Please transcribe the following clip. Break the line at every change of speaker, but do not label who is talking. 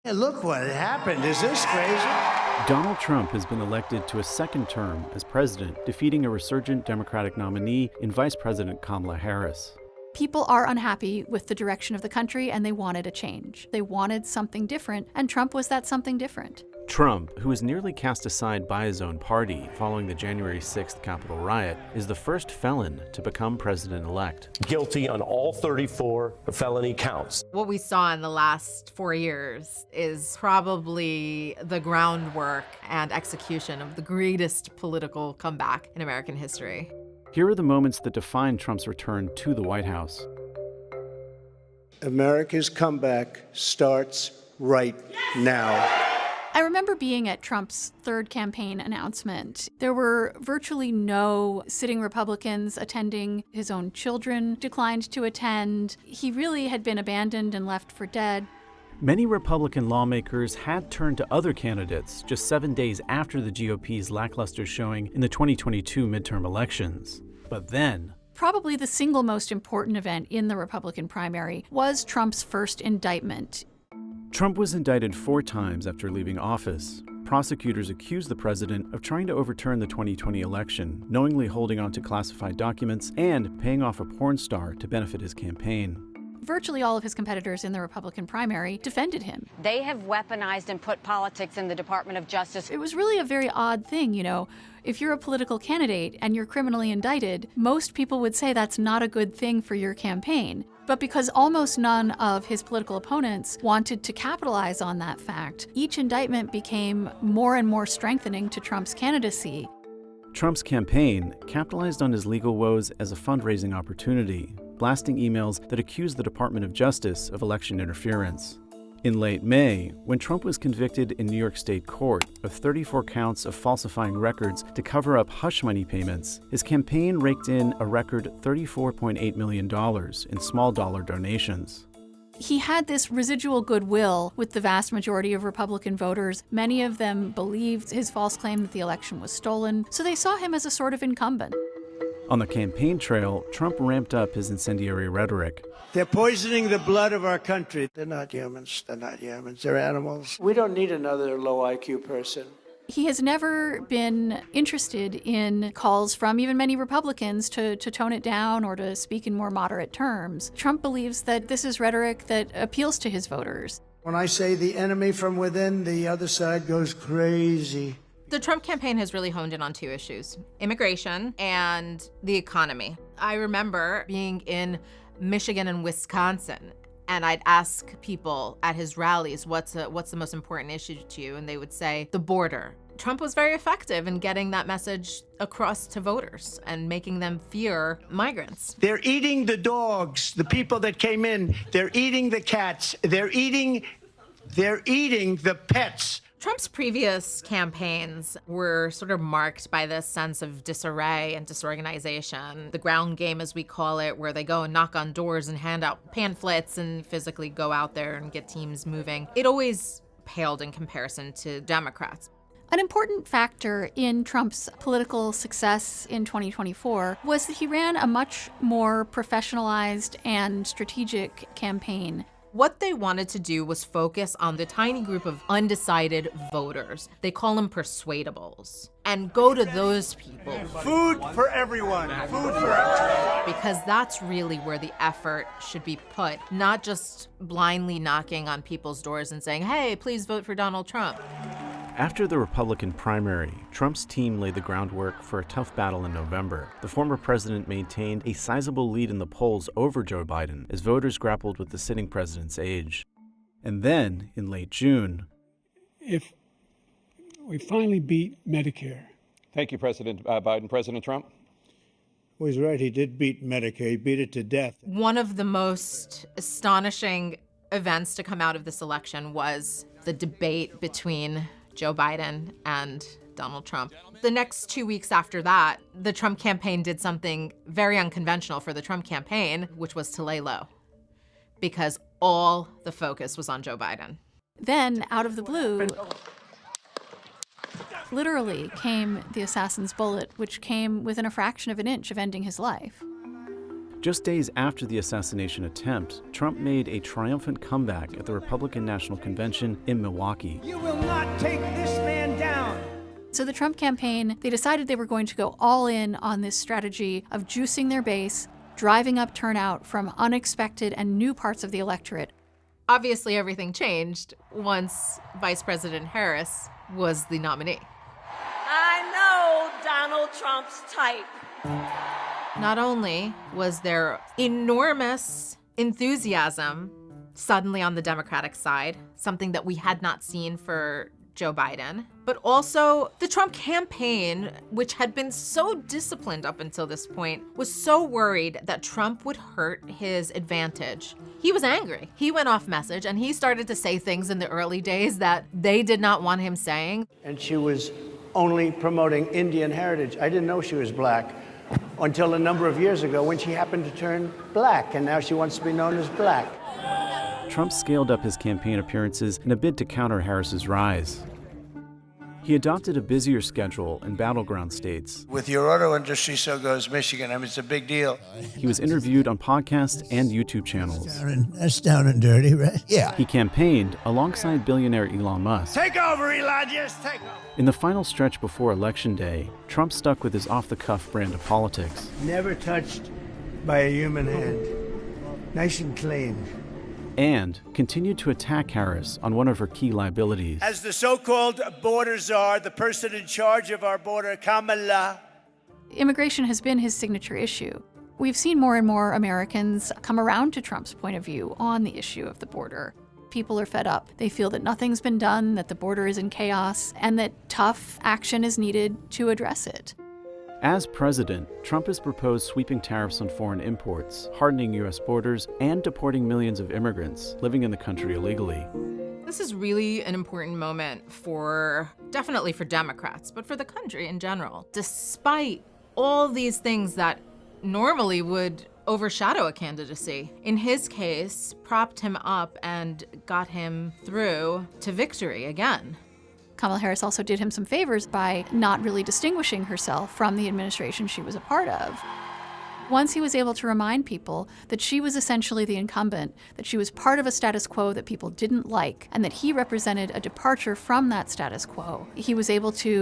Hey, look what happened. Is this crazy?
Donald Trump has been elected to a second term as president, defeating a resurgent Democratic nominee in Vice President Kamala Harris.
People are unhappy with the direction of the country, and they wanted a change. They wanted something different, and Trump was that something different.
Trump, who was nearly cast aside by his own party following the January 6th Capitol riot, is the first felon to become president-elect.
Guilty on all 34 felony counts.
What we saw in the last 4 years is probably the groundwork and execution of the greatest political comeback in American history.
Here are the moments that define Trump's return to the White House.
America's comeback starts right now.
I remember being at Trump's third campaign announcement. There were virtually no sitting Republicans attending. His own children declined to attend. He really had been abandoned and left for dead.
Many Republican lawmakers had turned to other candidates just 7 days after the GOP's lackluster showing in the 2022 midterm elections. But then,
probably the single most important event in the Republican primary was Trump's first indictment.
Trump was indicted 4 times after leaving office. Prosecutors accused the president of trying to overturn the 2020 election, knowingly holding on to classified documents, and paying off a porn star to benefit his campaign.
Virtually all of his competitors in the Republican primary defended him.
They have weaponized and put politics in the Department of Justice.
It was really a very odd thing, If you're a political candidate and you're criminally indicted, most people would say that's not a good thing for your campaign. But because almost none of his political opponents wanted to capitalize on that fact, each indictment became more and more strengthening to Trump's candidacy.
Trump's campaign capitalized on his legal woes as a fundraising opportunity, blasting emails that accused the Department of Justice of election interference. In late May, when Trump was convicted in New York State court of 34 counts of falsifying records to cover up hush money payments, his campaign raked in a record $34.8 million in small dollar donations.
He had this residual goodwill with the vast majority of Republican voters. Many of them believed his false claim that the election was stolen, so they saw him as a sort of incumbent.
On the campaign trail, Trump ramped up his incendiary rhetoric.
They're poisoning the blood of our country. They're not humans. They're not humans. They're animals. We don't need another low IQ person.
He has never been interested in calls from even many Republicans to tone it down or to speak in more moderate terms. Trump believes that this is rhetoric that appeals to his voters.
When I say the enemy from within, the other side goes crazy.
The Trump campaign has really honed in on 2 issues: immigration and the economy. I remember being in Michigan and Wisconsin, and I'd ask people at his rallies, what's the most important issue to you? And they would say, the border. Trump was very effective in getting that message across to voters and making them fear migrants.
They're eating the dogs, the people that came in. They're eating the cats. They're eating the pets.
Trump's previous campaigns were sort of marked by this sense of disarray and disorganization. The ground game, as we call it, where they go and knock on doors and hand out pamphlets and physically go out there and get teams moving. It always paled in comparison to Democrats.
An important factor in Trump's political success in 2024 was that he ran a much more professionalized and strategic campaign.
What they wanted to do was focus on the tiny group of undecided voters. They call them persuadables. And go to those people.
Food for everyone. Food for everyone.
Because that's really where the effort should be put, not just blindly knocking on people's doors and saying, hey, please vote for Donald Trump.
After the Republican primary, Trump's team laid the groundwork for a tough battle in November. The former president maintained a sizable lead in the polls over Joe Biden as voters grappled with the sitting president's age. And then, in late June,
if we finally beat Medicare.
Thank you, President Biden. President Trump?
Well, he's right. He did beat Medicare. He beat it to death.
One of the most astonishing events to come out of this election was the debate between Joe Biden and Donald Trump. The next 2 weeks after that, the Trump campaign did something very unconventional for the Trump campaign, which was to lay low, because all the focus was on Joe Biden.
Then, out of the blue, literally came the assassin's bullet, which came within a fraction of an inch of ending his life.
Just days after the assassination attempt, Trump made a triumphant comeback at the Republican National Convention in Milwaukee.
You will not take this man down.
So the Trump campaign, they decided they were going to go all in on this strategy of juicing their base, driving up turnout from unexpected and new parts of the electorate.
Obviously, everything changed once Vice President Harris was the nominee.
I know Donald Trump's type.
Not only was there enormous enthusiasm suddenly on the Democratic side, something that we had not seen for Joe Biden, but also the Trump campaign, which had been so disciplined up until this point, was so worried that Trump would hurt his advantage. He was angry. He went off message and he started to say things in the early days that they did not want him saying.
And she was only promoting Indian heritage. I didn't know she was black until a number of years ago when she happened to turn black, and now she wants to be known as black.
Trump scaled up his campaign appearances in a bid to counter Harris's rise. He adopted a busier schedule in battleground states.
With your auto industry, so goes Michigan. I mean, it's a big deal.
He was interviewed on podcasts and YouTube channels.
That's down and dirty, right? Yeah.
He campaigned alongside billionaire Elon Musk.
Take over, Elon, just take over.
In the final stretch before Election Day, Trump stuck with his off-the-cuff brand of politics.
Never touched by a human hand. Nice and clean.
And continued to attack Harris on one of her key liabilities.
As the so-called border czar, the person in charge of our border, Kamala.
Immigration has been his signature issue. We've seen more and more Americans come around to Trump's point of view on the issue of the border. People are fed up. They feel that nothing's been done, that the border is in chaos, and that tough action is needed to address it.
As president, Trump has proposed sweeping tariffs on foreign imports, hardening U.S. borders, and deporting millions of immigrants living in the country illegally.
This is really an important moment definitely for Democrats, but for the country in general. Despite all these things that normally would overshadow a candidacy, in his case, propped him up and got him through to victory again.
Kamala Harris also did him some favors by not really distinguishing herself from the administration she was a part of. Once he was able to remind people that she was essentially the incumbent, that she was part of a status quo that people didn't like, and that he represented a departure from that status quo, he was able to